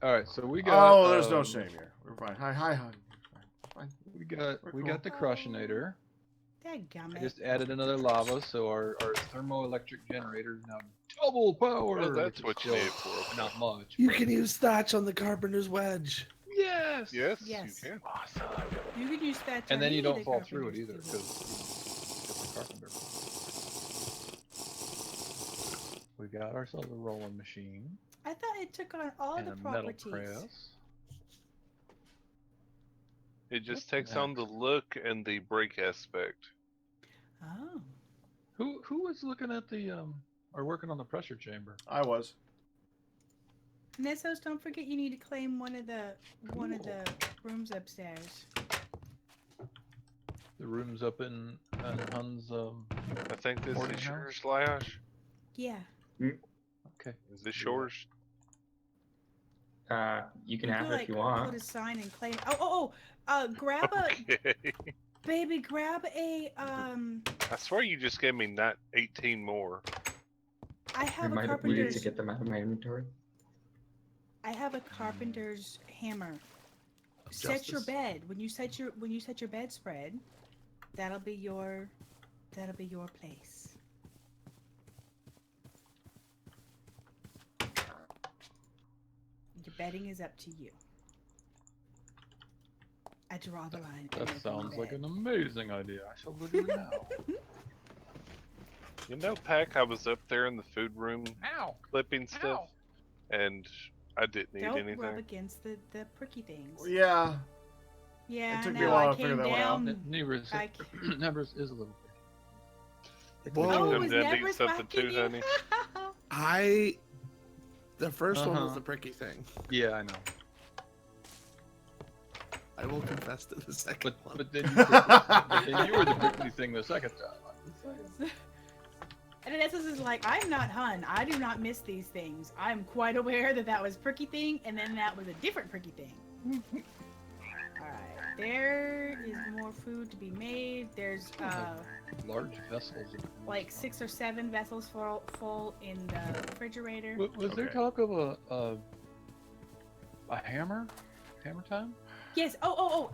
All right, so we got. Oh, there's no shame here. We're fine. Hi, honey. Fine. We got the crushinator. I Dadgummit. just added another lava, so our thermoelectric generator is now double power. Well, that's which what is you still need for. not much. You but- can use thatch on the carpenter's wedge. Yes. Yes, Yes. you can. Awesome. You could use that. And then you don't the fall through it carpenters either, do. because the carpenter. We got ourselves a rolling machine I thought it took on all and the a metal properties. press. It just What's takes on the look and the brake aspect. Oh. Who was looking at the or working on the pressure chamber? I was. Nessos, don't forget you need to claim one of the rooms upstairs. The room's up in Hun's. I think this Morning is house? yours, Lyosh. Yeah. Okay. Is this yours? You can You have could, it like, if you want. put a sign and claim. Grab Okay. grab a I swear you just gave me 18 more. I I have a might have needed carpenter's. to get them out of my inventory. I have a carpenter's hammer. Set your Justice. bed when you set your bedspread. That'll be your place. Your bedding is up to you. I draw the line. That sounds like an amazing idea. I shall do it now. You know, Pack, I was up there in the food room Ow! flipping stuff, and I didn't eat Don't anything. rub against the pricky things. Yeah. Yeah, It took I me a know. while I to figure came that one out. down. Nevers I Nevers is a little bit. Whoa. Oh, it Come was down to eat never something too, smacking honey. The first one was Uh-huh. the pricky thing. Yeah, I know. I will confess to the second one. But then you were the prickly thing the second time. And Nessos is like, I'm not Hun. I do not miss these things. I'm quite aware that that was pricky thing, and then that was a different pricky thing. Alright, there is more food to be made. There's Large vessels. like 6 or 7 vessels full in the refrigerator. Was there Okay. talk of a hammer? Hammer time? Yes.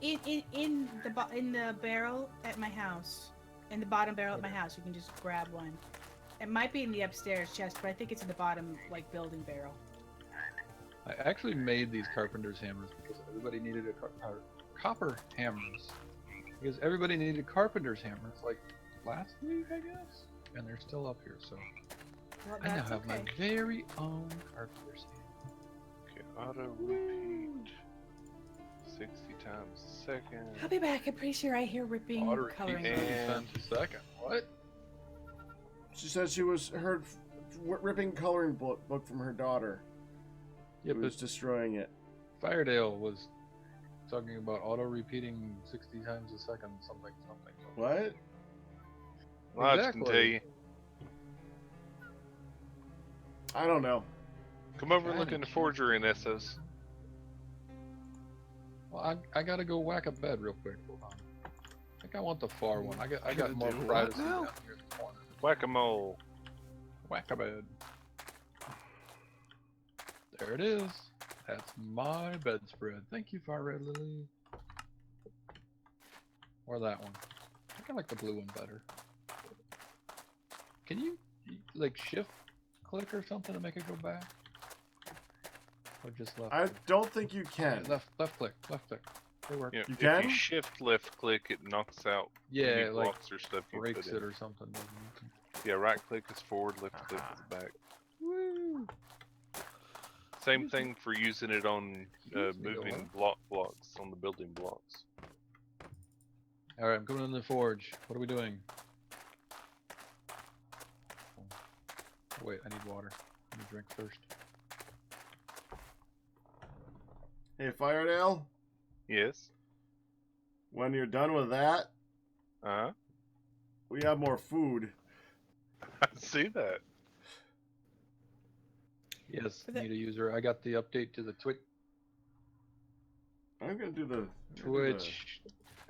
In the barrel at my house, in the bottom barrel at my house, you can just grab one. It might be in the upstairs chest, but I think it's in the bottom like building barrel. I actually made these carpenter's hammers because everybody needed copper hammers. Because everybody needed carpenter's hammers like last week, I guess. And they're still up here, so Well, I now that's have my okay. very own carpenter's hammer. Okay, auto repeat. 60 times a second. I'll be back. I'm pretty sure I hear ripping Auto repeat coloring. 30 And- times a second. What? She said she was heard ripping coloring book from her daughter. Yeah, Who but was destroying it. Firedale was talking about auto repeating 60 times a second, something. What? Well, I can tell Exactly. you. I don't know. Come over and Trying look to in the keep- forgery in Essos. Well, I gotta go whack a bed real quick. Hold on. I think I want the far one. I got Gonna more do what privacy now? down here in the corner. Whack-a-mole. Whack a bed. There it is. That's my bedspread. Thank you, Far Red Lily. Or that one. I think I like the blue one better. Can you like shift click or something to make it go back? Or just left? I click? don't think you can. Left click. They work. Yeah, You if can? you shift left click, it knocks out Yeah, any it, like blocks or stuff you breaks put it in. or something. doesn't it? Yeah, right click is forward, left click is back. Woo! Same thing for using it on Excuse me, moving Laura. blocks on the building blocks. All right, I'm coming in the forge. What are we doing? Oh, wait, I need water. Let me drink first. Hey, Firedale, Yes. when you're done with that, Uh-huh. we have more food. I see that. Yes, For the- need a user. I got the update to the I'm gonna do the Twitch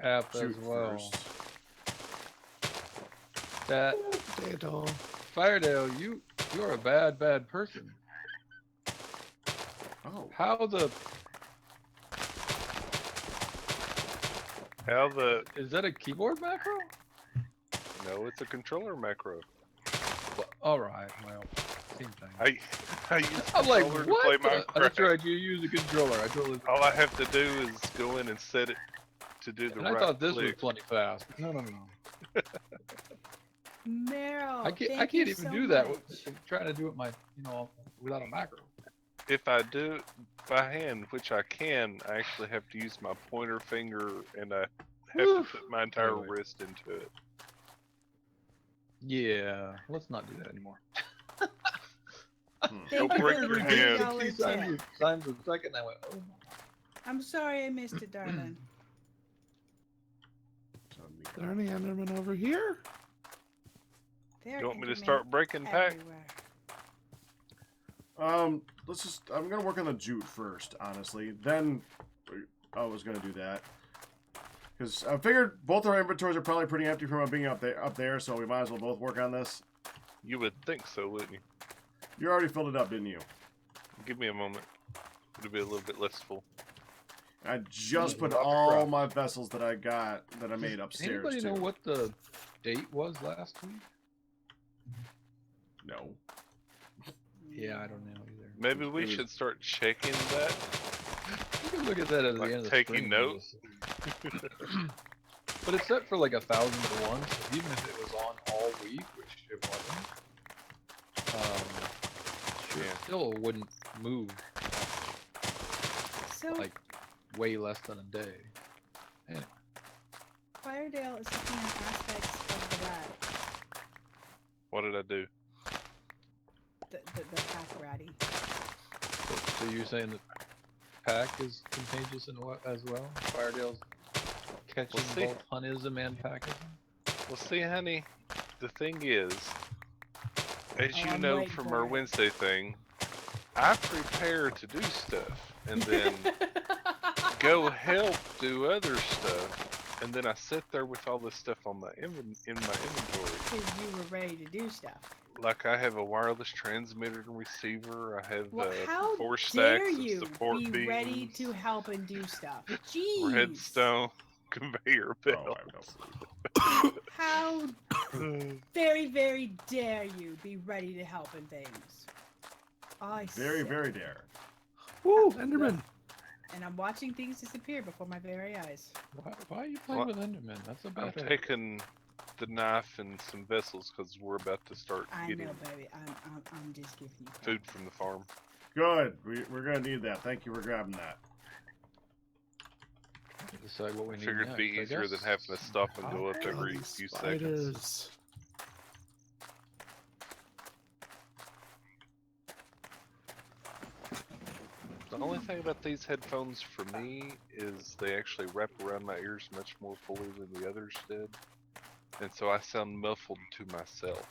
app as shoot well. first. That Firedale, you are a bad person. Oh. How the is that a keyboard macro? No, it's a controller macro. Well, all right, well, same thing. I use I'm like, controller to what? play That's Minecraft. right. You use a controller. I totally. All I have to do is go in and set it to do the And I right thought this was click. plenty fast. No, no, no. Meryl, I can't thank even you so do that. much. Trying to do it without a macro. If I do it by hand, which I can, I actually have to use my pointer finger and I have to put my entire Anyway. wrist into it. Yeah, let's not do that anymore. Thank Don't you break for your the hand. $3 tip. Times a second. I went, oh my. I'm sorry I missed it, darling. Are there any Endermen over here? They're You want me to Endermen start breaking pack? everywhere. Let's just. I'm gonna work on the jute first, honestly. Then I was gonna do that because I figured both our inventories are probably pretty empty from being up there, so we might as well both work on this. You would think so, wouldn't you? You already filled it up, didn't you? Give me a moment. It'll be a little bit less full. I just Yeah, put lots of all crap. my vessels that I made upstairs. Anybody know too. what the date was last week? No. Yeah, I don't know either. Maybe we It was- should start checking that. You can look at that at Like the end of the taking stream, notes? But it's set for like 1,000 to 1, so even if it was on all week, which it wasn't, Yeah. still wouldn't move So, like way less than a day. Anyway, Firedale is looking at aspects of the rat. What did I do? The pack ratty. so you're saying that pack is contagious as well? Firedale's catching see. both hunism and packism? Well, see, honey, the thing is, as Oh, you I'm know waiting from for our it. Wednesday thing, I prepare to do stuff and then go help do other stuff, and then I sit there with all this stuff on my in my inventory. Because you were ready to do stuff. Like I have a wireless transmitter and receiver. I have Well, how 4 dare stacks of you support be beams, ready to help and do stuff? Jeez. redstone, conveyor Oh, I belt. have no clue. How very, very dare you be ready to help in things? I Very, say. very dare. Woo, Enderman. And I'm watching things disappear before my very eyes. Why are you playing Well, with Enderman? That's a I'm bad idea. taking the knife and some vessels because we're about to start I getting know, baby. I'm just giving you crap. food from the farm. Good. We're gonna need that. Thank you for grabbing that. Decide what we I need figured it'd be next, I easier than guess. having to stop and go up Oh, every these few seconds. spiders. The only thing about these headphones for me is they actually wrap around my ears much more fully than the others did. And so I sound muffled to myself.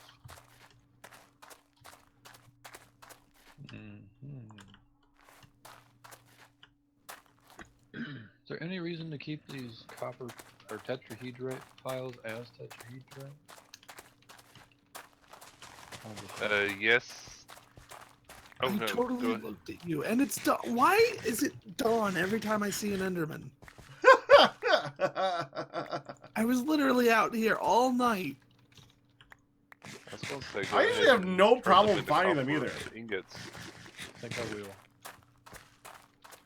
Is there any reason to keep these copper or tetrahedrite files as tetrahedrite? Yes. Oh I no, go totally ahead. looked at you, and it's dawn. Why is it dawn every time I see an Enderman? I was literally out here all night. I was gonna say, go I usually ahead have and no turn problem into finding them copper either. Ingots. I think I will.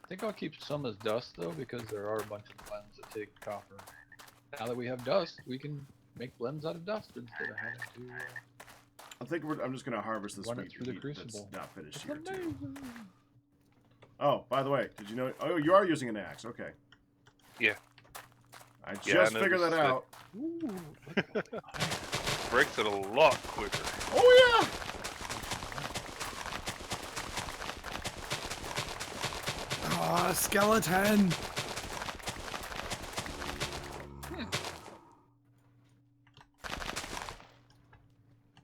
I think I'll keep some as dust though, because there are a bunch of blends that take copper. Now that we have dust, we can make blends out of dust instead of having to. I think I'm just gonna harvest this Run it wheat through the that's crucible. not finished It's here too. amazing. Oh, by the way, did you know? Oh, you are using an axe. Okay. Yeah. I Yeah, I just figured that noticed out. Ooh, Breaks it a lot quicker. Oh yeah. Ah, skeleton.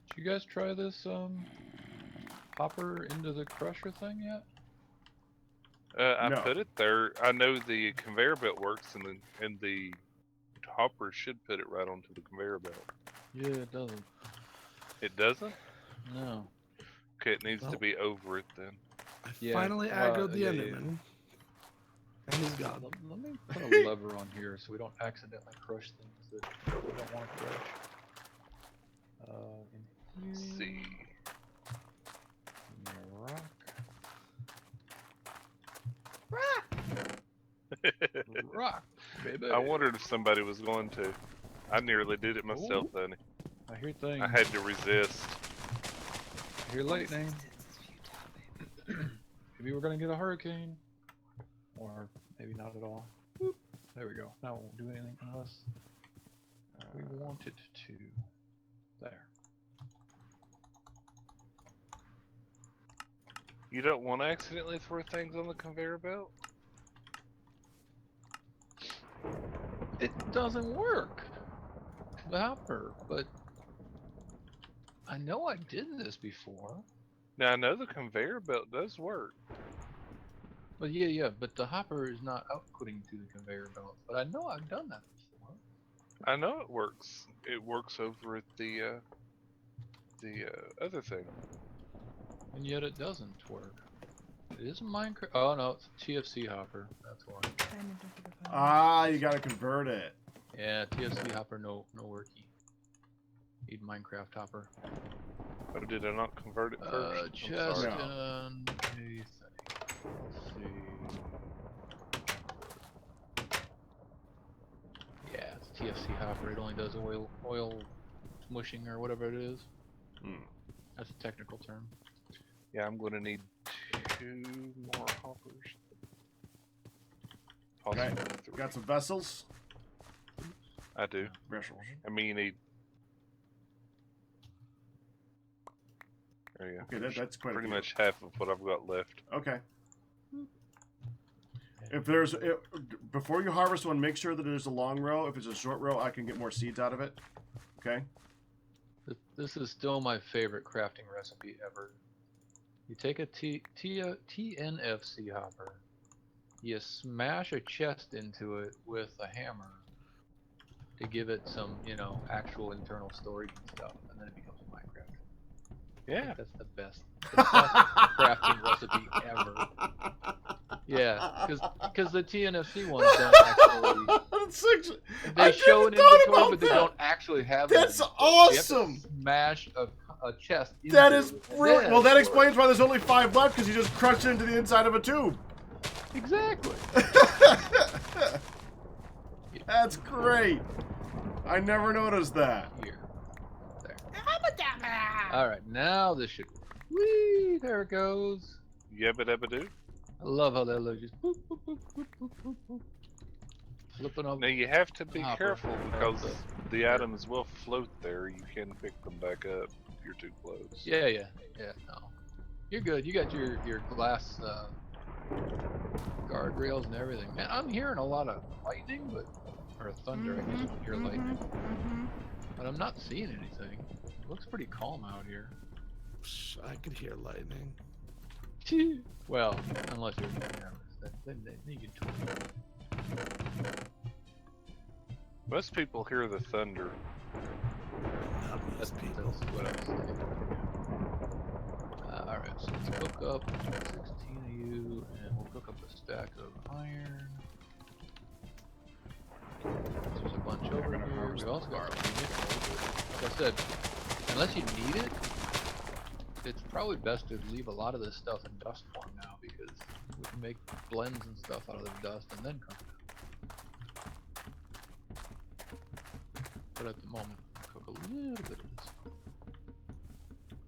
Did you guys try this hopper into the crusher thing yet? I No. put it there. I know the conveyor belt works, and the hopper should put it right onto the conveyor belt. Yeah, it doesn't. It doesn't? No. Okay, it needs to Well- be over it then. Yeah, finally well, aggroed the yeah, yeah. Enderman. And he's gone. Let me put a lever on here so we don't accidentally crush things that we don't want to crush. Let's In see. here, give me a rock. Rock, baby. I wondered if somebody was going to. I nearly did it myself, Ooh. Danny. I hear things. I had to resist. I hear lightning. Maybe we're gonna get a hurricane, or maybe not at all. Boop. There we go. Now it won't do anything unless we want it to. There. You don't want to accidentally throw things on the conveyor belt? It doesn't work. The hopper, but I know I did this before. Now I know the conveyor belt does work. But yeah, but the hopper is not outputting to the conveyor belt. But I know I've done that before. I know it works. It works over at the other thing. And yet it doesn't work. It is a Minecraft. Oh no, it's a TFC hopper. That's why. Ah, you gotta convert it. Yeah, TFC hopper, no worky. Need Minecraft hopper. Oh, did I not convert it first? I'm Chest sorry. No. and a thing. Let's see. Yeah, it's TFC hopper. It only does oil smushing or whatever it is. Hmm. That's a technical term. Yeah, I'm going to need 2 more hoppers. Okay, Possibly 3. got some vessels. I do. Vessels. I mean, you need. There you go. Okay, that's quite a Pretty few. much half of what I've got left. Okay. If there's before you harvest one, make sure that there's a long row. If it's a short row, I can get more seeds out of it. Okay. This is still my favorite crafting recipe ever. You take a TNFC hopper, you smash a chest into it with a hammer to give it some, actual internal storage and stuff, and then it becomes a Minecraft. Yeah. That's the best crafting recipe ever. Yeah, because the TNFC ones don't actually. They show an inventory, but they don't actually have. That's an inventory. You have to awesome. smash a chest. That into is it, and brilliant. then Well, that store it. explains why there's only 5 left, because you just crushed it into the inside of a tube. Exactly. That's great. I never noticed that. Here. There. Alright, now this should work. Whee! There it goes. Yabba dabba doo. I love how that looks. Just boop, boop, boop, boop, boop, boop, boop. Flipping over. Now you have to be Hopper. careful because the items will float there. You can pick them back up if you're too close. Yeah, no. You're good. You got your glass guardrails and everything. Man, I'm hearing a lot of lightning, or thunder, I guess you can hear lightning. But I'm not seeing anything. It looks pretty calm out here. I could hear lightning. Well, unless you're cameras, then you can tweet it. Most people hear the thunder. Not That's most people. what I was saying. Alright, so let's cook up 16 of you, and we'll cook up a stack of iron. There's a bunch over here. We also got some munitions. Like I said, unless you need it, it's probably best to leave a lot of this stuff in dust form now, because we can make blends and stuff out of the dust and then cook it. But at the moment, cook a little bit of this.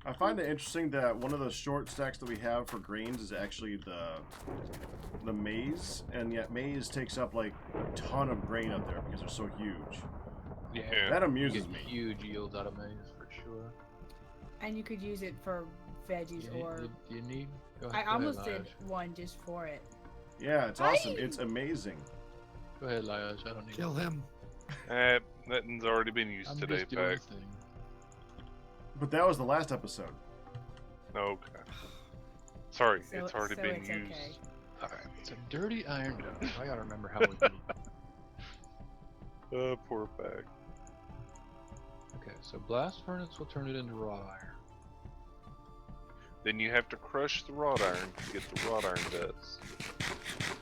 I find it interesting that one of the short stacks that we have for grains is actually the maize, and yet maize takes up like a ton of grain up there because they're so huge. Yeah, That you amuses get me. huge yields out of maize for sure. And you could use it for veggies or. You need. Go I ahead, almost did Laish. one just for it. Yeah, it's awesome. It's amazing. Go ahead, Laish. I don't need. Kill him. Nothing's already been used I'm today, just doing Pack. a thing. But that was the last episode. Okay. Sorry, So- it's already so been it's used. okay. Alright, it's a dirty iron dome. I gotta remember how we do it. Poor Pack. Okay, so blast furnace will turn it into raw iron. Then you have to crush the wrought iron to get the wrought iron dust.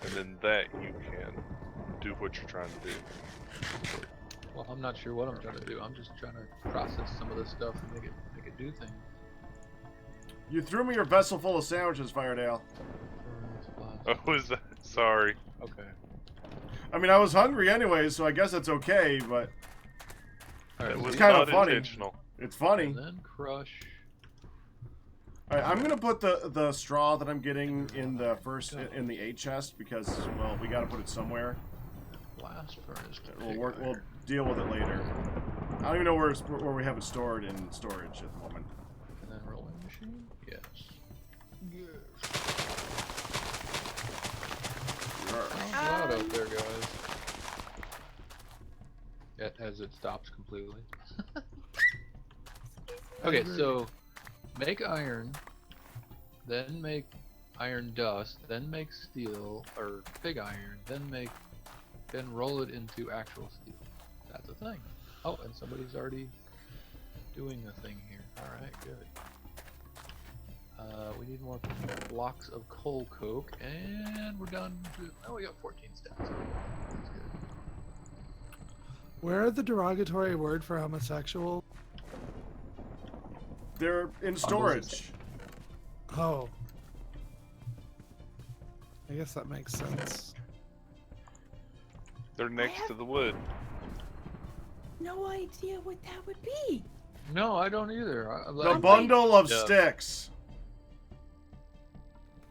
And then that you can do what you're trying to do. Well, I'm not sure what I'm trying to do. I'm just trying to process some of this stuff and make it do things. You threw me your vessel full of sandwiches, Firedale. Oh, is that? Sorry. Okay. I mean, I was hungry anyway, so I guess it's okay, but Alright, It was kinda not funny. intentional. it's funny. and then crush. Alright, I'm gonna put the straw that I'm getting in the in the 8 chest because, well, we gotta put it somewhere. Blast furnace. to We'll pig work. We'll iron. deal with it later. I don't even know where we have it stored in storage at the moment. And then rolling machine. Yes. Sounds loud out there, guys. As it stops completely. Okay, so make iron, then make iron dust, then make steel or pig iron, then roll it into actual steel. That's a thing. Oh, and somebody's already doing the thing here. All right, good. We need more blocks of coal coke, and we're done. Oh, we got 14 stats. That's good. Where are the derogatory word for homosexual? They're in storage. Oh. I guess that makes sense. They're next to the wood. No idea what that would be. No, I don't either. The bundle of Yeah. sticks.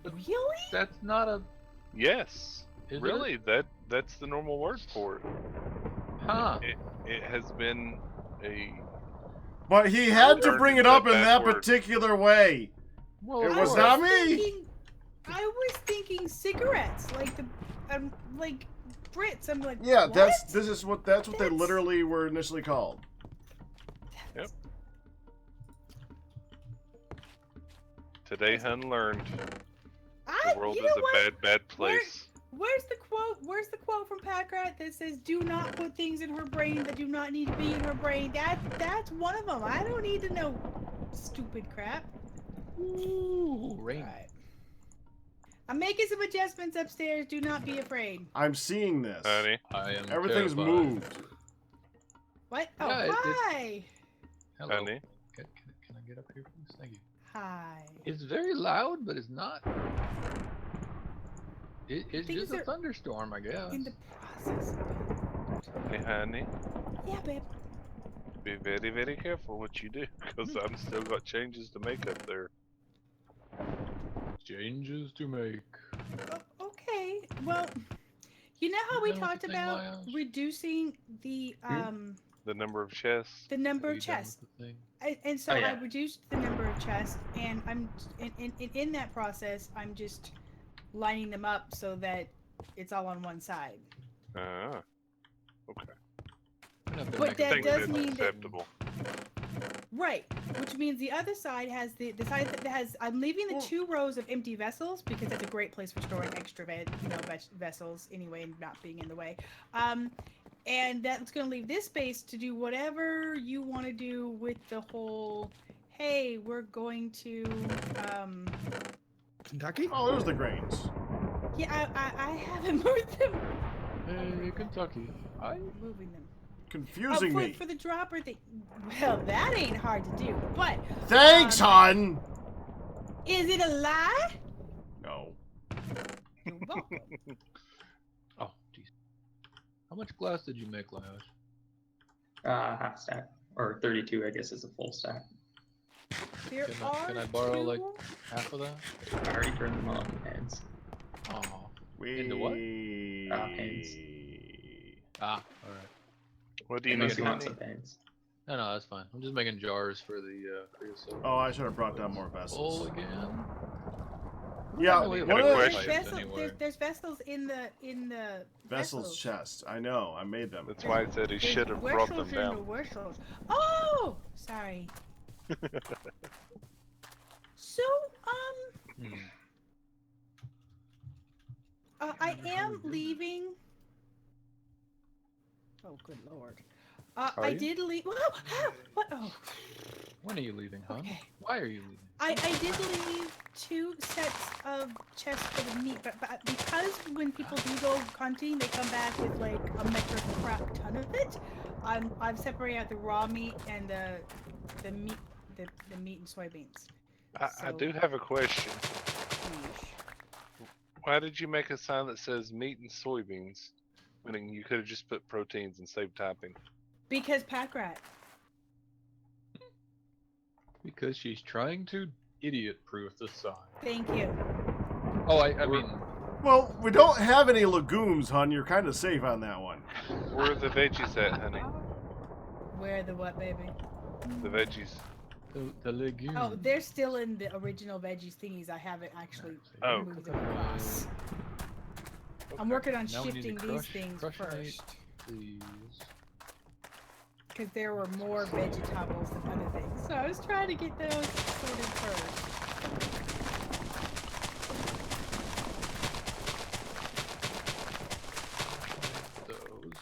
Really? That's not a. Yes. Is Really? That's the normal word for it. Huh. It has been a. But he had to Learned bring it's it a up in bad that word. particular way. Well, It of was course. not me. I was thinking cigarettes, like the, like Brits. I'm like, Yeah, what? that's what they That's- literally were initially called. Yep. Today, Hun learned the world you is know a what? bad place. Where's the quote? Where's the quote from Packrat that says, "Do not put things in her brain that do not need to be in her brain"? That's one of them. I don't need to know stupid crap. Ooh, rain. Right. I'm making some adjustments upstairs. Do not be afraid. I'm seeing this. Honey, I am Everything's terrified. moved. What? Oh, Yeah, hi. Hello. honey. Can I get up here, please? Thank you. Hi. It's very loud, but it's not. It's Things just a are thunderstorm, I guess. In the process. Hey, honey. Yeah, babe. Be very, very careful what you do, because I'm still got changes to make up there. Changes to make. Oh, okay. Well, you know how You we done with talked the thing, about Miles? reducing the The number of chests. the number Are of you done with chests. the thing? And so Oh, yeah. I reduced the number of chests, and I'm in that process. I'm just lining them up so that it's all on one side. Ah, okay. I'm gonna have to But make a that I think does that's mean that- acceptable. Right, which means the other side has the side that has. I'm leaving the 2 rows of empty vessels because that's a great place for storing extra vessels anyway, and not being in the way. And that's going to leave this space to do whatever you want to do with the whole. Hey, we're going to. Kentucky? Oh, there's the grains. Yeah, I haven't moved them. Hey, Kentucky. I'm moving them. Confusing me. For the dropper thing. Well, that ain't hard to do. But Thanks, hon. is it a lie? No. You're welcome. Oh, jeez. How much glass did you make, Liosh? Half stack. Or 32, I guess, is a full stack. There Can I are borrow, like, 2. half of that? I already turned them on heads. Oh. We... Into what? Pains. Ah, alright. What do you Unless need, you want honey? some pains. No, that's fine. I'm just making jars for the creosote. Oh, I should have brought down more Full vessels. again. Yeah, We one have of a the question. question anyway. There's vessels in the vessels chest. I know. I made them. That's why I said he should have brought them down. Oh, sorry. So, Hmm. I am leaving. Oh, good lord. Are I you? did leave. Whoa, what? Oh. When are you leaving, hon? Okay. Why are you leaving? I did leave 2 sets of chests for the meat, but because when people do go hunting, they come back with like a metric crap ton of it. I've separated out the raw meat and the meat and soybeans. I do have a question. Why did you make a sign that says meat and soybeans? When you could have just put proteins and saved typing. Because pack rat. Because she's trying to idiot-proof the sign. Thank you. Oh, I mean... Well, we don't have any legumes, hon. You're kind of safe on that one. Where are the veggies at, honey? Where the what, baby? The veggies. The legumes. Oh, they're still in the original veggies thingies. I haven't actually Oh. moved them across. I'm working on Now we need to shifting these things crush-nate, first. please. Because there were more vegetables than other things. So I was trying to get those sorted first. Those.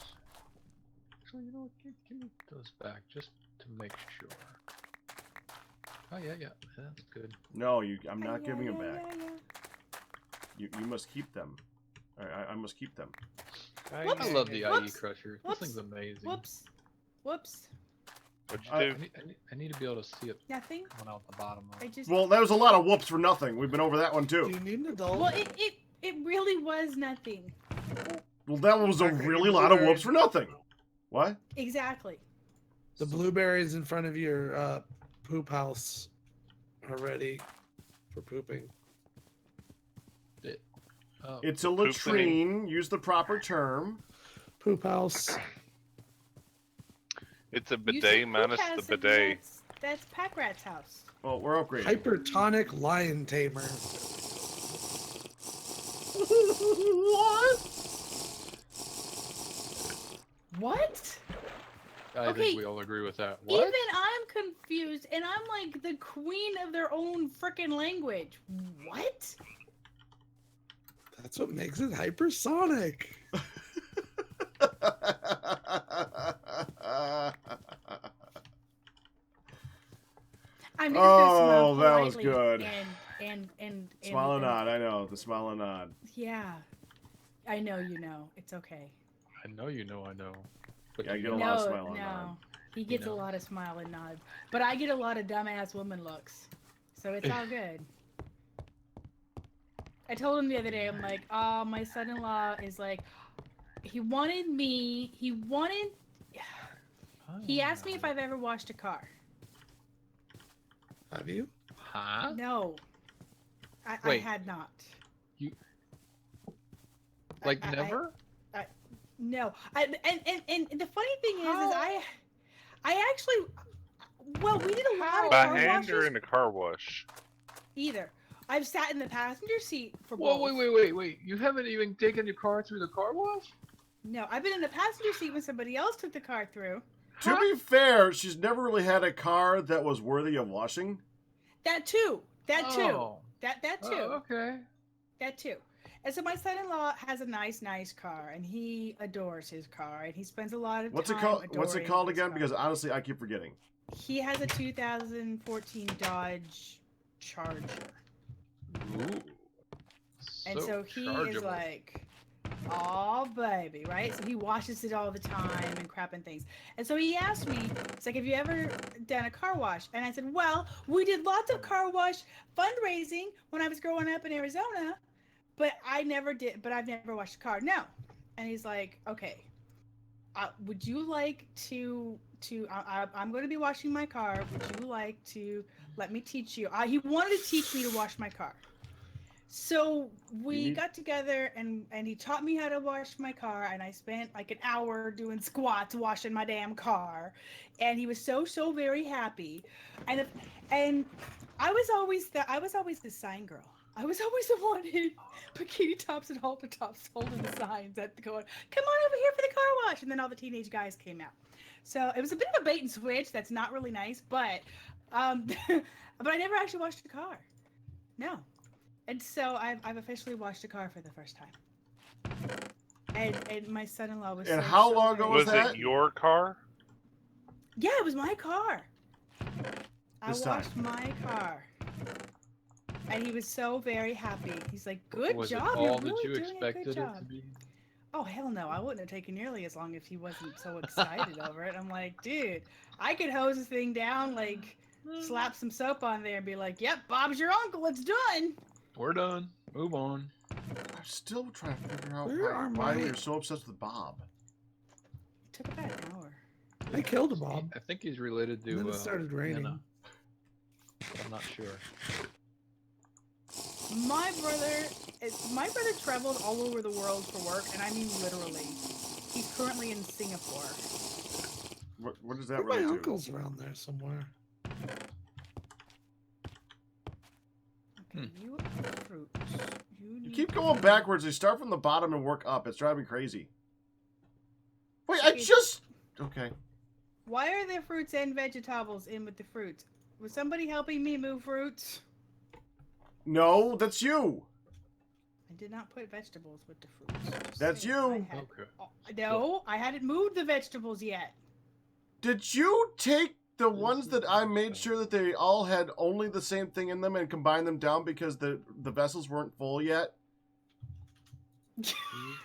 Actually, you know what? Give me those back just to make sure. Oh yeah, that's good. No, I'm not Yeah, giving them yeah, back. yeah. You must keep them. I must keep them. I love the IE Whoops. Crusher. Whoops. This thing's amazing. Whoops. Whoops. What'd you I do? need to be able to see it Nothing. coming out the bottom of I it. just. Well, that was a lot of whoops for nothing. We've been over that one Do too. you need an adult? Well, it really was nothing. Well, that was a Okay, really lot of blueberry. whoops for nothing. What? Exactly. The blueberries in front of your poop house are ready for pooping. Oh, It's a Pooping. latrine. Use the proper term. Poop house. It's a You bidet said minus poop the house, and bidet. That's Pack Rat's house. Well, we're upgrading. Hypertonic lion tamer. What? What? I Okay, think we all agree with that. What? Even I'm confused, and I'm like the queen of their own freaking language. What? That's what makes it hypersonic. I'm just gonna smile Oh, that was politely good. And Smile and and- nod. I know the smile and nod. Yeah, I know you know. It's okay. I know you know I know. But Yeah, I you get a know- lot of No, smile and nod. no, he gets know. a lot of smile and nod, but I get a lot of dumbass woman looks, so it's all good. I told him the other day, I'm like, oh, my son-in-law is like, he asked me if I've ever washed a car. Have you? Huh? No, I Wait. had not. Like I- never? No, and the funny thing is How? I actually, well, we did a lot of By car hand or washes. in a car wash? Either. I've sat in the passenger seat for Whoa, both. wait. You haven't even taken your car through the car wash? No, I've been in the passenger seat when somebody else took the car through. To be fair, she's never really had a car that was worthy of washing. That too. That too. Oh. That too. Oh, okay. That too. And so my son-in-law has a nice car, and he adores his car, and he spends a lot of What's it time called? What's it adoring called his again? car. Because honestly, I keep forgetting. He has a 2014 Dodge Charger. Ooh. And so he is chargeable. like, oh baby, right? So he washes it all the time and crap and things. And so he asked me, it's like, have you ever done a car wash? And I said, well, we did lots of car wash fundraising when I was growing up in Arizona, but I've never washed a car. No. And he's like, okay, would you like to I'm going to be washing my car. Would you like to let me teach you? He wanted to teach me to wash my car. So we got together and he taught me how to wash my car, and I spent like an hour doing squats washing my damn car, and he was so very happy. And I was always the sign girl. I was always the one in bikini tops and halter tops holding the signs at going, come on over here for the car wash, and then all the teenage guys came out. So it was a bit of a bait and switch. That's not really nice, but but I never actually washed a car. No. And so I've officially washed a car for the first time. And my son-in-law was. And so, how so long ago very- was Was that? it your car? Yeah, it was my car. I This time. washed my car. And he was so very happy. He's like, good Was job. it all You're that really you doing a expected good it job. to be? Oh, hell no. I wouldn't have taken nearly as long if he wasn't so excited over it. I'm like, dude, I could hose this thing down, like, slap some soap on there and be like, yep, Bob's your uncle. It's done. We're done. Move on. I'm still trying to figure out Where are why my- we are so obsessed with Bob. It took about an hour. I killed a Bob. I think he's related to. And then it started raining. Nana. I'm not sure. My brother traveled all over the world for work, and I mean literally. He's currently in Singapore. What does that My relate to? uncle's around there somewhere. Okay, you are fruits. You need keep to going be- backwards. You start from the bottom and work up. It's driving me crazy. Wait, I Okay. just... Okay. Why are there fruits and vegetables in with the fruits? Was somebody helping me move fruits? No, that's you. I did not put vegetables with the fruits. Just That's saying, you. I had- Okay. Oh, no, I hadn't moved the vegetables yet. Did you take the ones that I made sure that they all had only the same thing in them and combine them down because the vessels weren't full yet? 2,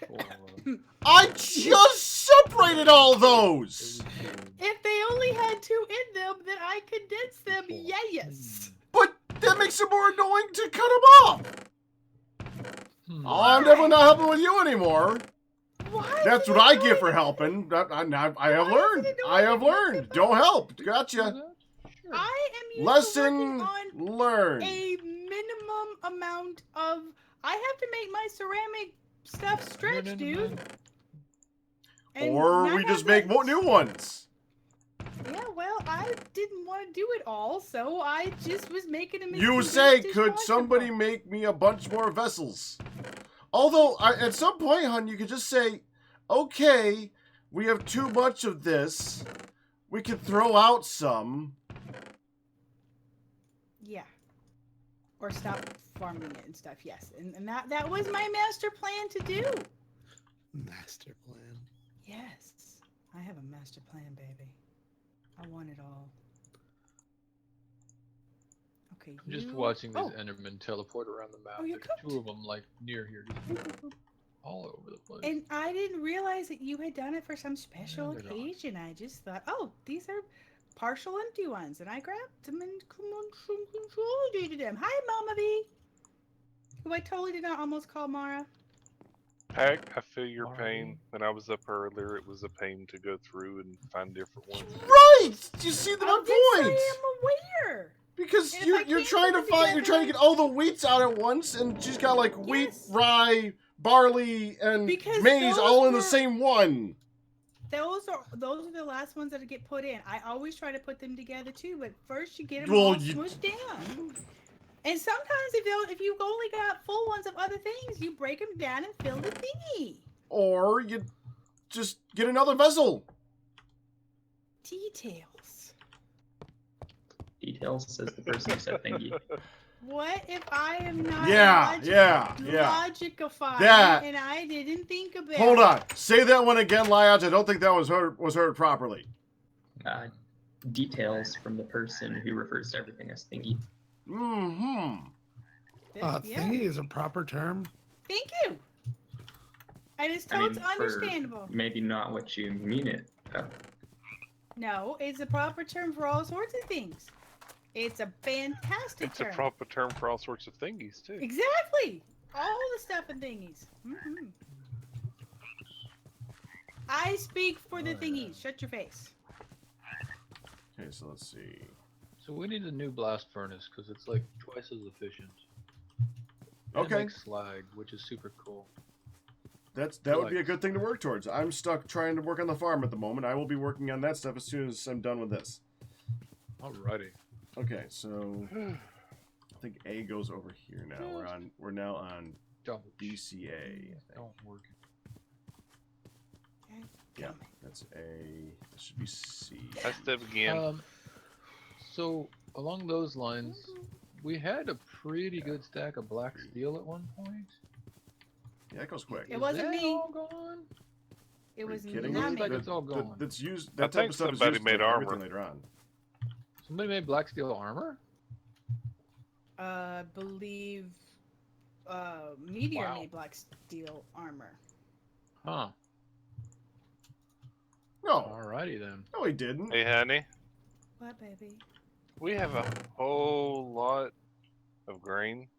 4, I just separated all those! 32. If they only had 2 in them, then I condensed them. Four. Yes. But that makes it more annoying to cut them up! Hmm. Oh, I'm definitely not helping with you anymore. Why? That's is what it I get for annoying? helping. I have Why is learned. it I have annoying? learned. Don't help. Do Gotcha. that? Sure. I am used to Lesson working on learned. a minimum amount of. I have to make my ceramic stuff stretch, No, no, no, dude. no. And Or not we have just make that- new ones. Yeah, well, I didn't want to do it all, so I just was making them. You say, could somebody make me a bunch more vessels? Although, at some point, hon, you could just say, okay, we have too much of this. We could throw out some. Yeah. Or stop farming it and stuff. Yes, and that was my master plan to do. Master plan. Yes, I have a master plan, baby. I want it all. Okay, I'm just you- watching these Oh, Endermen teleport around the map. Oh, you There's cooked? 2 of them, like, near here. Just all over the place. and I didn't realize that you had done it for some special they're gone. occasion. I just thought, oh, these are partial empty ones, and I grabbed them and consolidated them. Hi, Mama V. Who I totally did not almost call Mara. Pack, I feel your Alright. pain. When I was up earlier, it was a pain to go through and find different ones. Right! Do you see Oh, my yes, point? I am aware. Because And if you're I you're can't trying to put it find you're trying to together- get all the wheats out at once, and she's got like wheat, Yes. rye, barley, and Because maize those all in the were- same one. Those are the last ones that get put in. I always try to put them together too, but first you get them Well, all you- smushed down. And sometimes if you've only got full ones of other things, you break them down and fill the thingy. Or you just get another vessel. Details. Details, says the person who said thingy. What if I am not Yeah, yeah. logicifying That- and I didn't think about Hold it? on. Say that one again, Lions. I don't think that was heard properly. Details from the person who refers to everything as thingy. Mm-hmm. Yeah. Thingy is a proper term. Thank you. And it's I mean, totally for understandable. maybe not what you mean it. No, it's a proper term for all sorts of things. It's a fantastic It's a term. proper term for all sorts of thingies, too. Exactly. All the stuff and thingies. Hmm. I speak for the thingies. Shut your face. Okay, so let's see. So we need a new blast furnace because it's like twice as efficient. And Okay. It makes slag, which is super cool. That would be a good thing to work towards. I'm stuck trying to work on the farm at the moment. I will be working on that stuff as soon as I'm done with this. Alrighty. Okay, so I think A goes over here now. We're now on Double DCA. Don't work. Yeah, that's A. That should be C. I step again. So along those lines, we had a pretty good stack of black steel at one point. Yeah, that goes quick. It wasn't Is that me. all gone? It Are you was kidding not me? me. Like it's all gone. That's used. I That type think of stuff is somebody used made for everything armor. later on. Somebody made black steel armor? Believe Meteor Wow. made black steel armor. Huh. No. Alrighty then. No, he didn't. Hey, honey, What, baby? we have a whole lot of grain.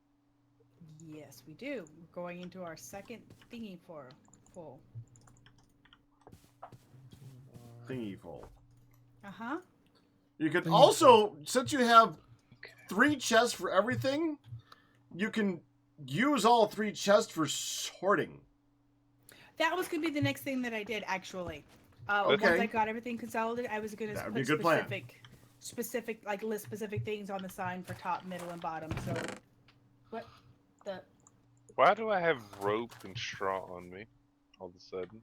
Yes, we do. We're going into our second thingy for full. Thingy full. Uh-huh. You could Thingy also, since you have Okay. 3 chests for everything, you can use all 3 chests for sorting. That was gonna be the next thing that I did, actually. Okay. Once I got everything consolidated, I was gonna That would put be a good plan. specific, like list specific things on the sign for top, middle, and bottom. So, what the? Why do I have rope and straw on me all of a sudden?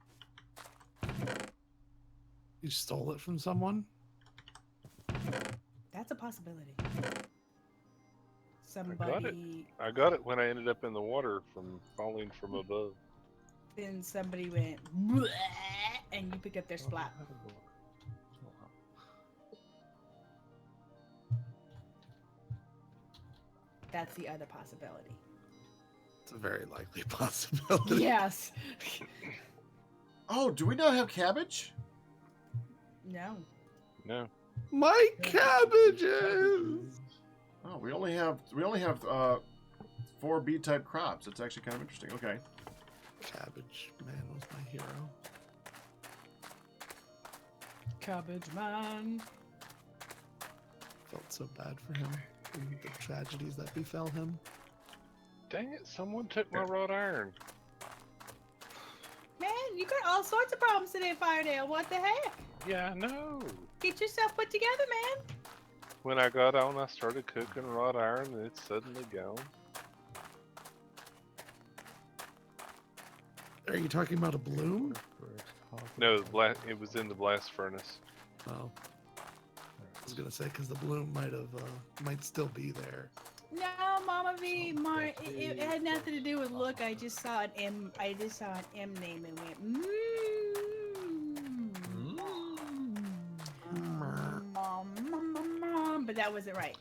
You stole it from someone? That's a possibility. got it. Somebody, I got it when I ended up in the water from falling from above. then somebody went, "Bleh," and you picked up their splat. That's the other possibility. It's a very likely possibility. Yes. Oh, do we not have cabbage? No. No. My cabbages! Oh, we only have 4 B-type crops. That's actually kind of interesting. Okay. Cabbage Man was my hero. Cabbage man. Felt so bad for him and the tragedies that befell him. Dang it, someone took my wrought iron. Man, you got all sorts of problems today, Firedale. What the heck? Yeah, I know. Get yourself put together, man. When I got on, I started cooking wrought iron and it's suddenly gone. Are you talking about a bloom? No, it was in the blast furnace. Oh. I was gonna say because the bloom might still be there. No, Mama V, it had nothing to do with look. I just saw an M. I just saw an M name and went, but that wasn't right.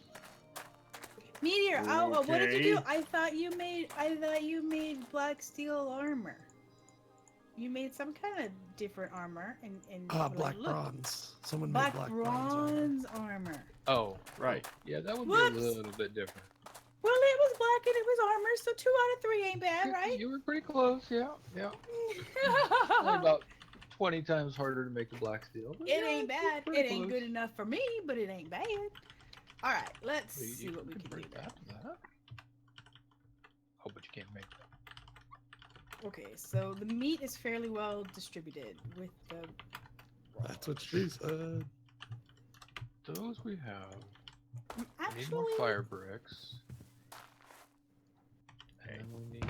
Meteor, oh, what did you do? Okay. I thought you made black steel armor. You made some kind of different armor and Black look, bronze. Someone black made black bronze. armor. Oh, Right. yeah, that would Whoops. be a little bit different. Well, it was black and it was armor, so 2 out of 3 ain't bad, right? You were pretty close, yeah. Only about 20 times harder to make the black steel. but It yeah, ain't it's bad. pretty It ain't close. good enough for me, but it ain't bad. All right, let's So see what we can do. convert Then. that to that. Oh, but you can't make that. Okay, so the meat is fairly well distributed with the. That's what she said. Those we have. We need Actually, more fire bricks. And we need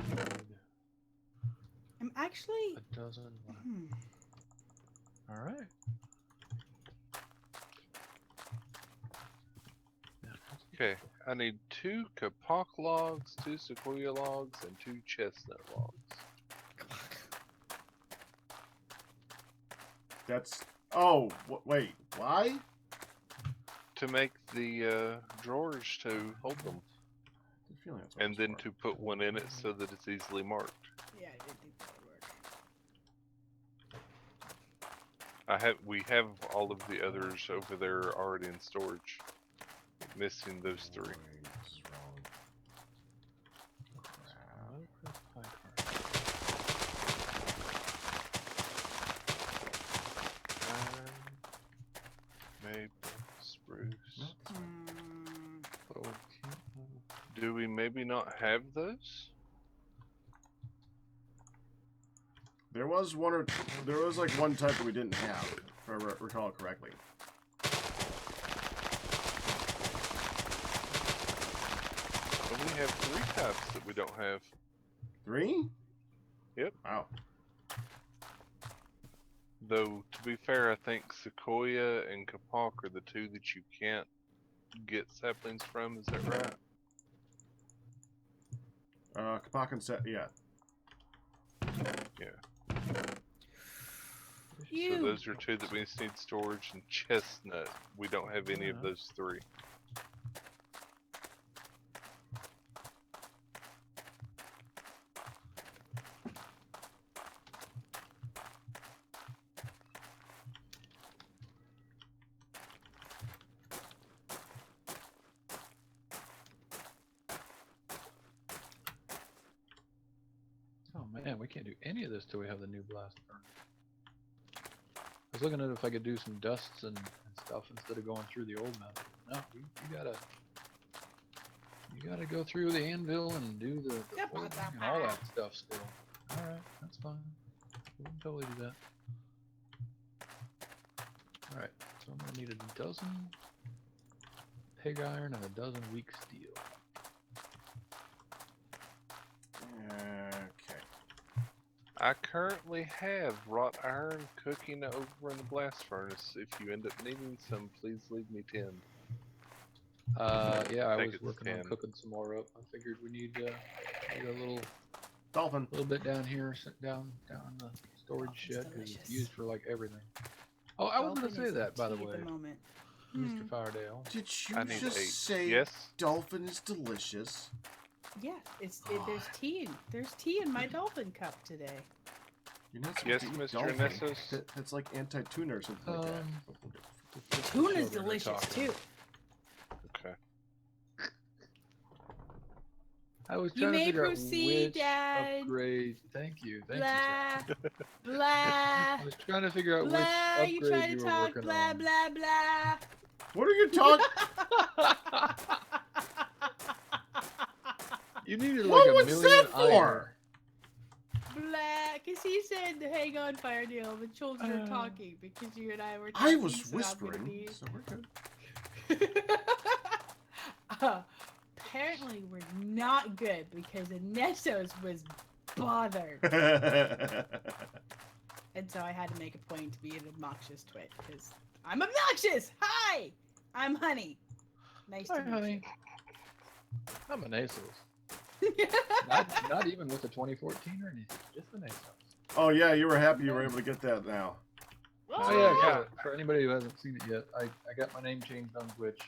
I'm actually. a dozen. All right. Okay, I need 2 kapok logs, 2 sequoia logs, and 2 chestnut logs. That's. Oh, wait. Why? To make the drawers to hold them. I have a feeling that's what And it's then for. to put one in it so that it's easily marked. Yeah, I didn't think that would work. We have all of the others over there already in storage. Missing those 3. Maple, spruce. Hmm. Do we maybe not have those? There was like one type that we didn't have, if I recall correctly. Well, we have 3 types that we don't have. 3? Yep. Wow. Though, to be fair, I think Sequoia and Kapok are the 2 that you can't get saplings from, is that right? Kapak and set, yeah. Yeah. you. So those are two that we need storage, and chestnut. We don't have any of those three. Oh man, we can't do any of this till we have the new blast furnace. I was looking at if I could do some dusts and stuff instead of going through the old method. No, you gotta go through the anvil and do the forging and all that stuff still. Alright, that's fine. We can totally do that. Alright, so I'm gonna need a dozen pig iron and a dozen weak steel. Okay. I currently have wrought iron cooking over in the blast furnace. If you end up needing some, please leave me 10. Yeah, I think was it's working on 10. cooking some more up. I figured we need a Dolphin. little bit down here, down in the storage shed because it's delicious. used for like everything. Oh, I was going to say that, by the way, Moment. Mr. Firedale. Did you I need just 8. say Yes. dolphin is delicious? Yeah, there's tea. There's tea in my dolphin cup today. You're not Yes, supposed to eat Mr. dolphin. Nessus? That's like anti-tuna or something like that. Tuna's Children are delicious talking. too. Okay. I was You trying to may figure proceed, out which Dad. upgrade. Thank you, Blah, Jack. blah, I was trying to figure out blah. which You upgrade try you to were talk working blah on. blah blah. What are you talking? You needed like What a was million that iron. for? Blah, because he said, "Hang on, Fire Deal." The children are talking because you and I were. I Talking, was so I'm gonna whispering, be- so we're good. Apparently, we're not good because Nessos was bothered, and so I had to make a point to be an obnoxious twit because I'm obnoxious. Hi, I'm Honey. Nice Hi, to meet honey. I'm an ASOS. you. Not even with the 2014 or anything, just an ASOS. Oh yeah, you were happy you were able to get that now. Oh yeah, I got it. For anybody who hasn't seen it yet, I got my name changed on Twitch.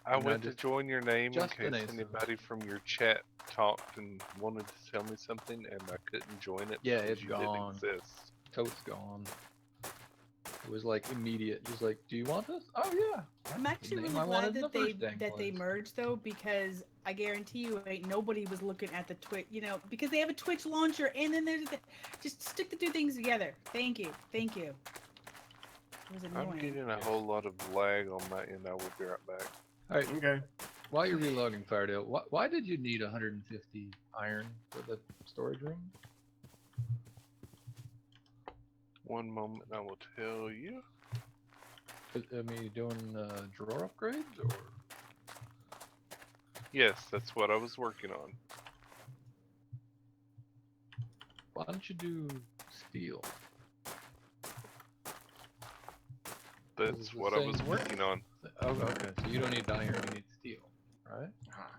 I And went to just- join your name in just an case ASO. anybody from your chat talked and wanted to tell me something, and I couldn't join it. Yeah, because it's you gone. didn't exist. Tote's gone. It was like immediate, just like, do you want this? Oh yeah. I'm That's actually the name really I glad wanted in that the they first dang place. merged though, because I guarantee you, ain't nobody was looking at the Twitch, because they have a Twitch launcher and then there's just stick the two things together. Thank you. It was annoying. I'm getting a whole lot of lag on my end. I will be right back. All right, Okay. while you're reloading, Firedale, why did you need 150 iron for the storage room? One moment, I will tell you. I mean, you doing drawer upgrades or? Yes, that's what I was working on. Why don't you do steel? That's it's the what I was same- working on. Oh, okay. So you don't need iron, you need steel, right?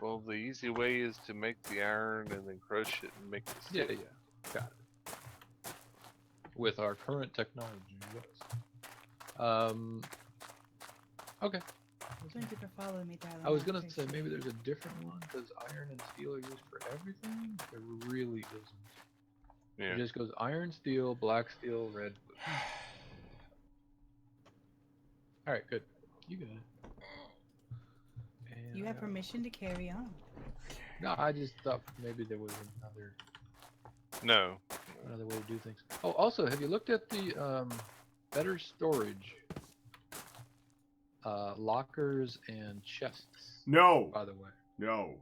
Well, the easy way is to make the iron and then crush it and make the Yeah, steel. yeah. Got it. With our current technology, yes. Okay. Thank you for following me, darling. I was gonna say appreciate maybe it. there's a different one because iron and steel are used for everything. There really isn't. Yeah. It just goes iron, steel, black steel, red, blue. All right, good. You got it. And, You have permission to carry on. No, I just thought maybe there was No. another way to do things. Oh, also, have you looked at the better storage lockers and chests? No. By the way, No.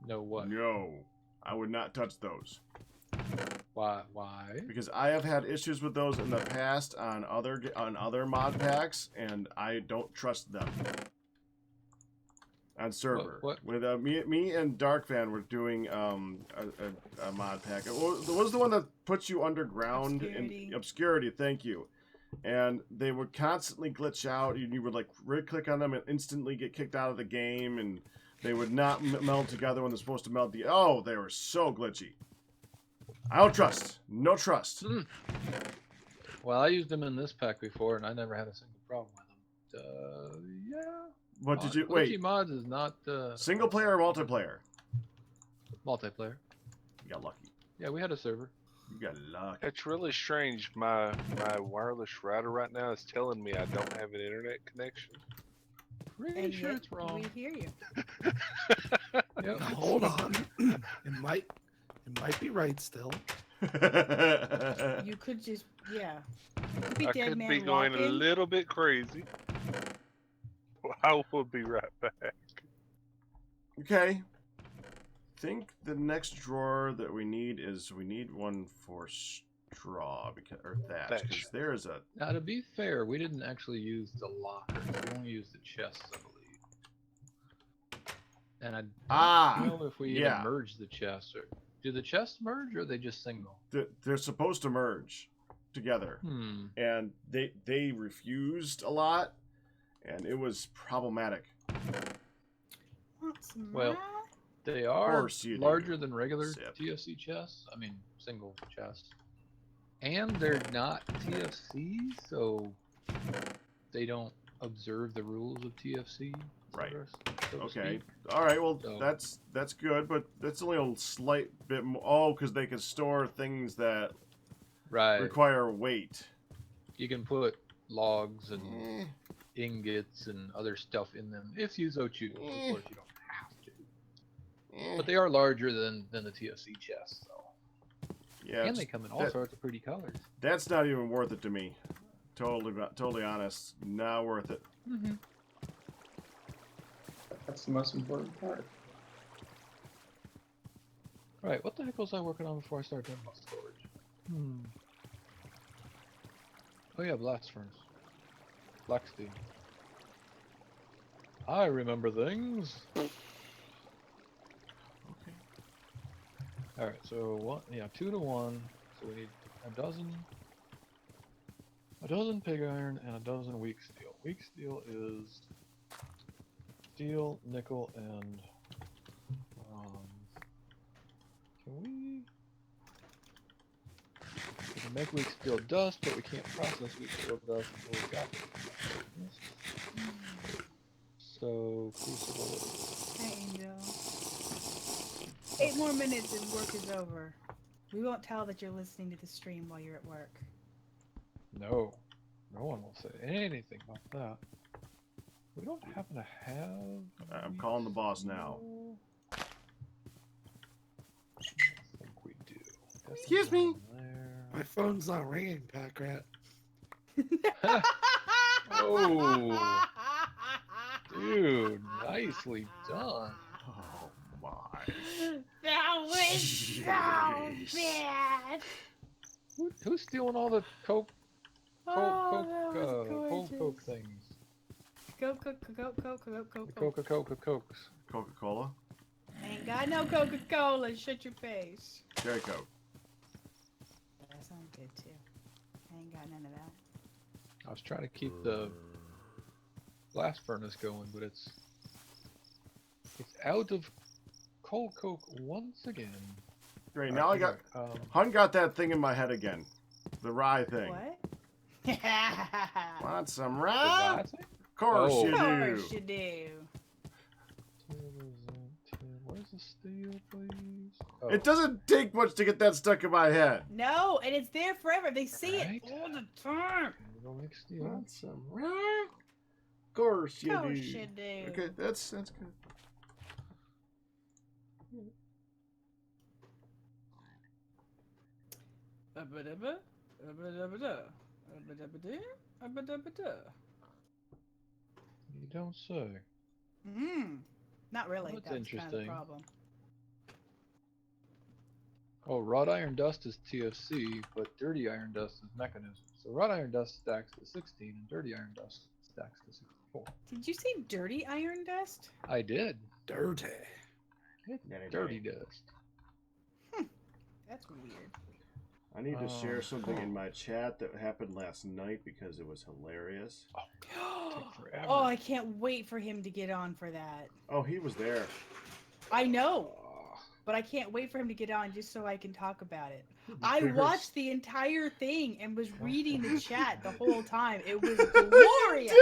no what? No. I would not touch those. Why? Why? Because I have had issues with those in the past on other mod packs, and I don't trust them. On server, what? with me and Darkfan were doing a mod pack. It was the one that puts you underground Obscurity. in obscurity. Thank you. And they would constantly glitch out. You would like right click on them and instantly get kicked out of the game, and they would not meld together when they're supposed to meld. They were so glitchy. I don't trust. No trust. Well, I used them in this pack before, and I never had a single problem with them. Yeah. What did you Glitchy wait? mods is not Single player or multiplayer? multiplayer. You got lucky. Yeah, we had a server. You got lucky. It's really strange. My wireless router right now is telling me I don't have an internet connection. Pretty And sure yet it's wrong. we hear you. Yep. Hold on. It might be right still. You could just, yeah. You could be I dead could man be going walking. a little bit crazy. I will be right back. Okay. Think the next drawer that we need is one for straw or thatch because there is a. Now, to be fair, we didn't actually use the lockers. We only used the chests, I believe. And I don't know if we even merged the chests. Or do the chests merge, or are they just single? They're supposed to merge together, and they refused a lot, and it was problematic. Want some Well, more? they are you larger than regular Sip. TFC chests. I mean, single chests. And they're not TFC, so they don't observe the rules of TFC. Right. So to Okay. speak. All right. Well, So- that's good, but that's only a slight bit more. Oh, because they can store things that Right. require weight. You can put logs and Eh, ingots and other stuff in them if you so choose. Of course, you don't have to. eh. But they are larger than the TFC chests, though. Yeah, And they come in all sorts of pretty colors. that's not even worth it to me. Totally honest. Not worth it. Mm-hmm. That's the most important part. Right, what the heck was I working on before I started talking about storage? Oh yeah, blast furnace. Black steel. I remember things. Okay. Alright, so 2 to 1. So we need a dozen pig iron and a dozen weak steel. Weak steel is steel, nickel, and we can make weak steel dust, but we can't process weak steel dust until we got it. So crucible. Hey, Angel. 8 more minutes and work is over. We won't tell that you're listening to the stream while you're at work. No one will say anything about that. We don't happen to have. I'm calling the boss now. I think we do. Excuse me. My phone's not ringing, Pack Rat. Oh, dude, nicely done. Oh my. That was so bad. Who's stealing all the Coke Oh, that was Coke gorgeous. things? Coke. The Cokes. Coca-Cola. Ain't got no Coca-Cola. Shut your face. Cherry Coke. That sounds good too. I ain't got none of that. I was trying to keep the blast furnace going, but it's out of coal coke once again. Great. Now I got. Hun got that thing in my head again. The rye thing. What? Want some the rye? last thing? Of course Oh. you Of do. course you do. Where's the steel, please? Oh. It doesn't take much to get that stuck in my head. No, and it's there forever. They see Right? it all the time. We'll go make steel. Want some rye? Of course you Of course do. you do. Okay, that's good. You don't say. Not really. That's That's kind of the interesting. problem. Oh, wrought iron dust is TFC, but dirty iron dust is mechanism. So wrought iron dust stacks to 16, and dirty iron dust stacks to 64. Did you say dirty iron dust? I did. Dirty. It's Dirty. dirty dust. That's weird. I need to share Oh, something in my chat that happened last night because it was hilarious. Take forever. Oh, I can't wait for him to get on for that. Oh, he was there. I know. but I can't wait for him to get on just so I can talk about it. I watched the entire thing and was reading the chat the whole time. It was glorious.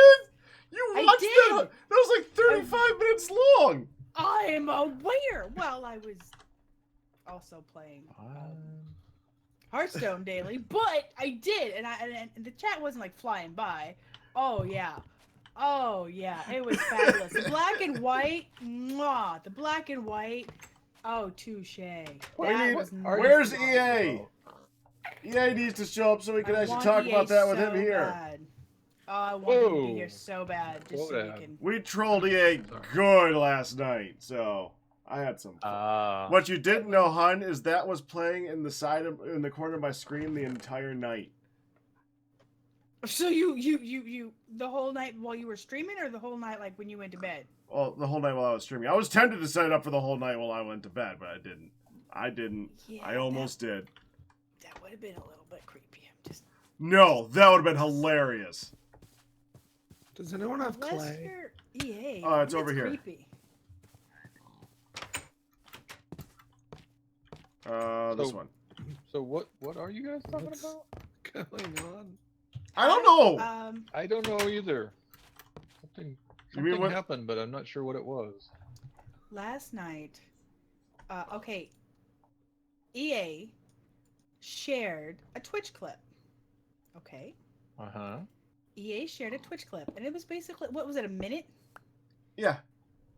You I watched did. that? That was like 35 minutes long. I am aware. Well, I was also playing Hearthstone daily, but I did, and the chat wasn't like flying by. Oh yeah, it was fabulous. The black and white, mwah, the black and white. Oh, touche. Where's EA? EA needs to show up so we can actually talk about that with him here. Bad. Oh, I want him to be here so bad, just so we can. We trolled EA good last night, so I had some fun. What you didn't know, hun, is that was playing in the corner of my screen the entire night. So you the whole night while you were streaming, or the whole night like when you went to bed? Well, the whole night while I was streaming. I was tempted to set it up for the whole night while I went to bed, but I didn't. Yeah, I almost did. That would have been a little bit creepy. No, that would have been hilarious. Does anyone have clay? EA. Oh, it's over here. Creepy. This one. So what are you guys talking about? Going on? I don't know. I don't know either. Something happened, but I'm not sure what it was. Last night, okay, EA shared a Twitch clip. Okay. EA shared a Twitch clip, and it was basically, what was it, a minute? Yeah.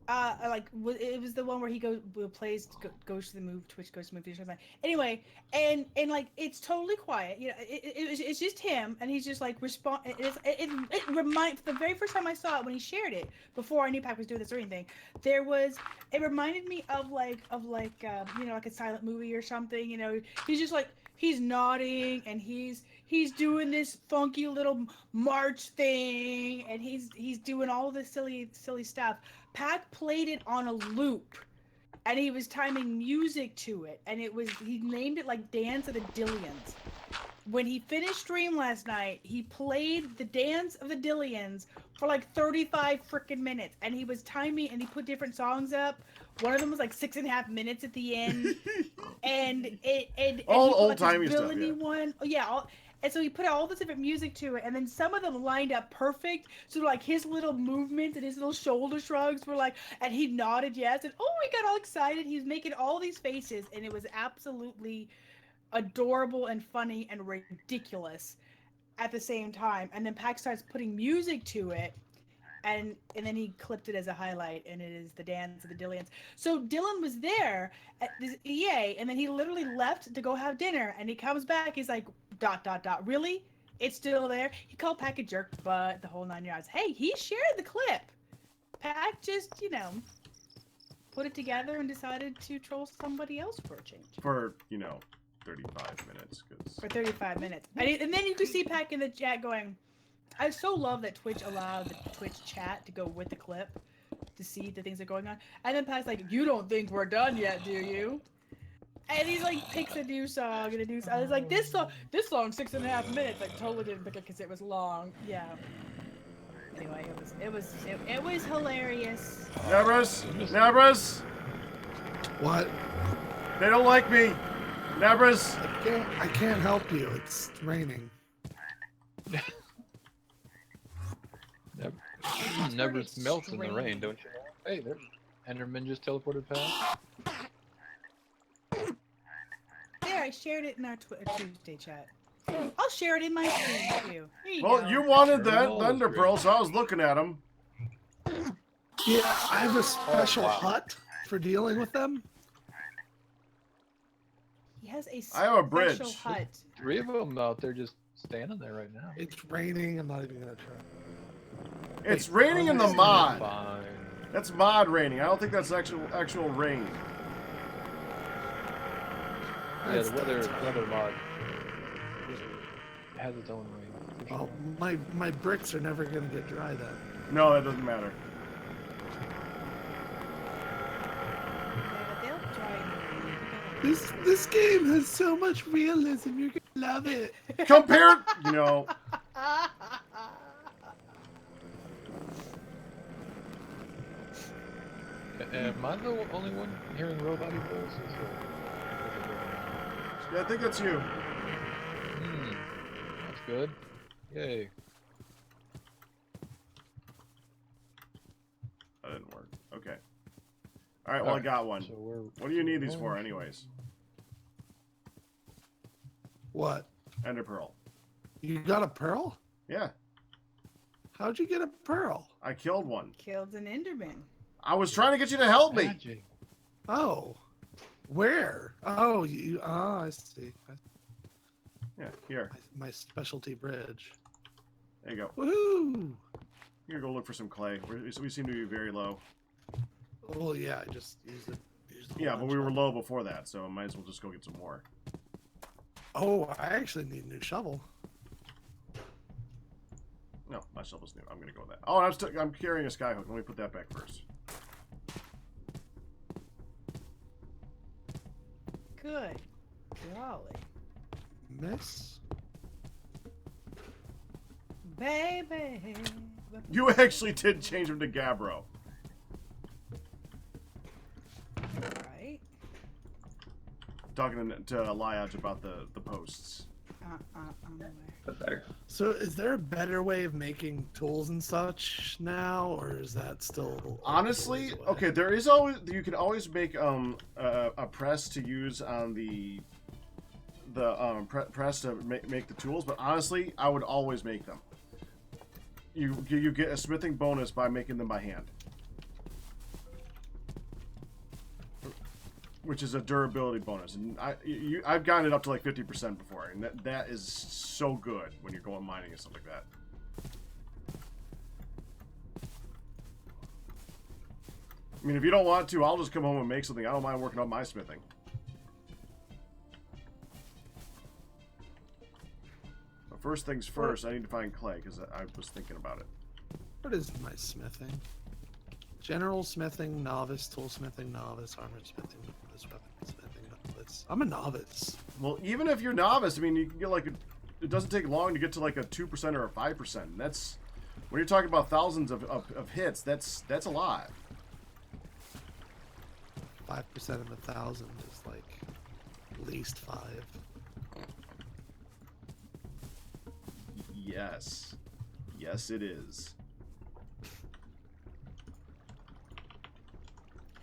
It was the one where he goes to the move, Twitch goes to move, or something. Anyway, and like it's totally quiet. You know, it's just him, and he's just like respond. It reminds, the very first time I saw it when he shared it, before I knew Pac was doing this or anything, it reminded me of like you know, like a silent movie or something. You know, he's just like, he's nodding and he's doing this funky little march thing, and he's doing all this silly stuff. Pac played it on a loop, and he was timing music to it, and he named it like Dance of the Dillions. When he finished stream last night, he played the Dance of the Dillions for like 35 freaking minutes, and he was timing, and he put different songs up. One of them was like 6.5 minutes at the end, and all old-timey stuff. And so he put all this different music to it, and then some of them lined up perfect. So like his little movements and his little shoulder shrugs were like, and he nodded yes, and he got all excited. He was making all these faces, and it was absolutely adorable and funny and ridiculous at the same time. And then Pac starts putting music to it, and then he clipped it as a highlight, and it is the Dance of the Dillions. So Dylan was there at this EA, and then he literally left to go have dinner, and he comes back, he's like, ... really? It's still there? He called Pac a jerk, but the whole 9 yards. Hey, he shared the clip. Pac just, you know, put it together and decided to troll somebody else for a change. For, 35 minutes. For 35 minutes. And then you could see Pac in the chat going, I so love that Twitch allowed the Twitch chat to go with the clip to see the things that are going on. And then Pac's like, you don't think we're done yet, do you? And he's like, picks a new song and a new song. I was like, this song's 6.5 minutes. Like, totally didn't pick it because it was long. Yeah. Anyway, it was hilarious. Nabras! What? They don't like me. Nabras! I can't help you. It's raining. Never melts in the rain, don't you? Hey, there. Enderman just teleported past. There, I shared it in our Tuesday chat. I'll share it in my stream too. Well, you wanted that Thunder Pearl, so I was looking at them. Yeah, I have a special hut for dealing with them. He has a I have a bridge. special hut. 3 of them out there just standing there right now. It's raining. I'm not even gonna try. It's raining in the mod. Fine. That's mod raining. I don't think that's actual rain. Yeah, the weather mod has its own rain. Well, my bricks are never gonna get dry then. No, that doesn't matter. Yeah, they'll try and This game has so much realism. You're gonna love it. Compared, Am I the only one hearing robot voices? Yeah, I think that's you. That's good. Yay. That didn't work. Okay. All right, well, I got one. So we're, What do you need these for, anyways? What? Ender pearl. You got a pearl? Yeah, How'd you get a pearl? I killed one. Killed an Enderman. I was trying to get you to help me. magic. Oh. Where? Oh, I see. Yeah, here. My specialty bridge. There you go. Woohoo! Here, go look for some clay. We seem to be very low. Well, yeah, I just used it. Yeah, but we were low before that, so I might as well just go get some more. Oh, I actually need a new shovel. No, my shovel's new. I'm gonna go with that. Oh, and I'm carrying a skyhook. Let me put that back first. Good golly. Miss? Baby. You actually did change him to Gabbro. Right. Talking to Liage about the posts. I'm aware. But better. So, is there a better way of making tools and such now, or is that still? Honestly, ways away? okay, there is always, you can always make a press to use on the press to make the tools, but honestly, I would always make them. You get a smithing bonus by making them by hand, which is a durability bonus, and I've gotten it up to like 50% before, and that is so good when you're going mining and stuff like that. I mean, if you don't want to, I'll just come home and make something. I don't mind working on my smithing. But first things first, I need to find clay, because I was thinking about it. What is my smithing? General smithing, novice, toolsmithing, novice, armor smithing, novice, weapon smithing, novice. I'm a novice. Well, even if you're novice, I mean, you can get like it doesn't take long to get to like a 2% or a 5%. And that's, when you're talking about thousands of hits, that's a lot. 5% of 1,000 is like at least 5. Yes. Yes, it is.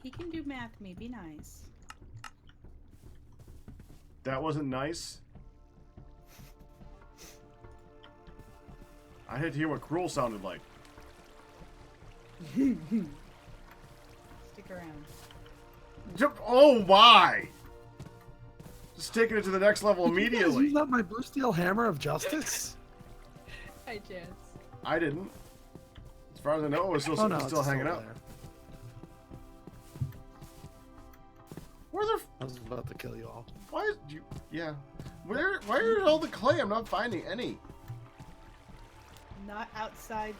He can do math, me. Be nice. That wasn't nice. I had to hear what cruel sounded like. Stick around. Oh my! Just taking it to the next level immediately. Use up my blue steel hammer of justice? Hi, Jess. I didn't. As far as I know, it was still, Oh no, still it's hanging out. there. Where the? I was about to kill you all. Why is you? Yeah. Why are all the clay? I'm not finding any. Not outside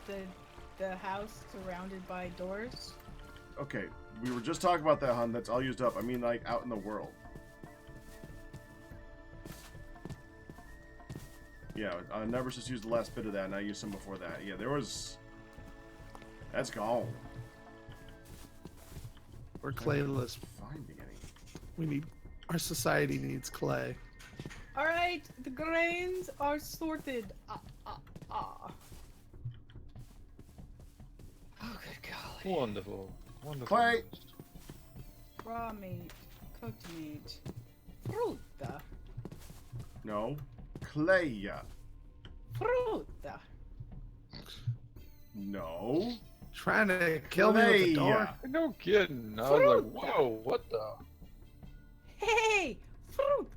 the house, surrounded by doors. Okay, we were just talking about that, hun. That's all used up. I mean, like out in the world. Yeah, I never just used the last bit of that, and I used some before that. Yeah, there was. That's gone. We're clayless. Finding any? We need. Our society needs clay. All right, the grains are sorted. Oh, good golly. Wonderful. Wonderful. Clay. Raw meat, cooked meat, fruta, No. Clay. fruta. No. Trying to kill me with the door. No kidding. I was like, whoa, what the? Hey, fruit.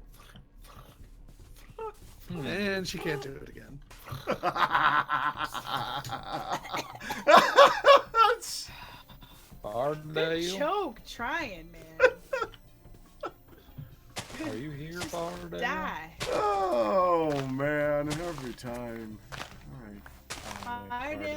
And she can't do it again. Hard Good Dale. choke, trying, man. Are you here, Fardale? Die. Oh man, every time. All right. Hard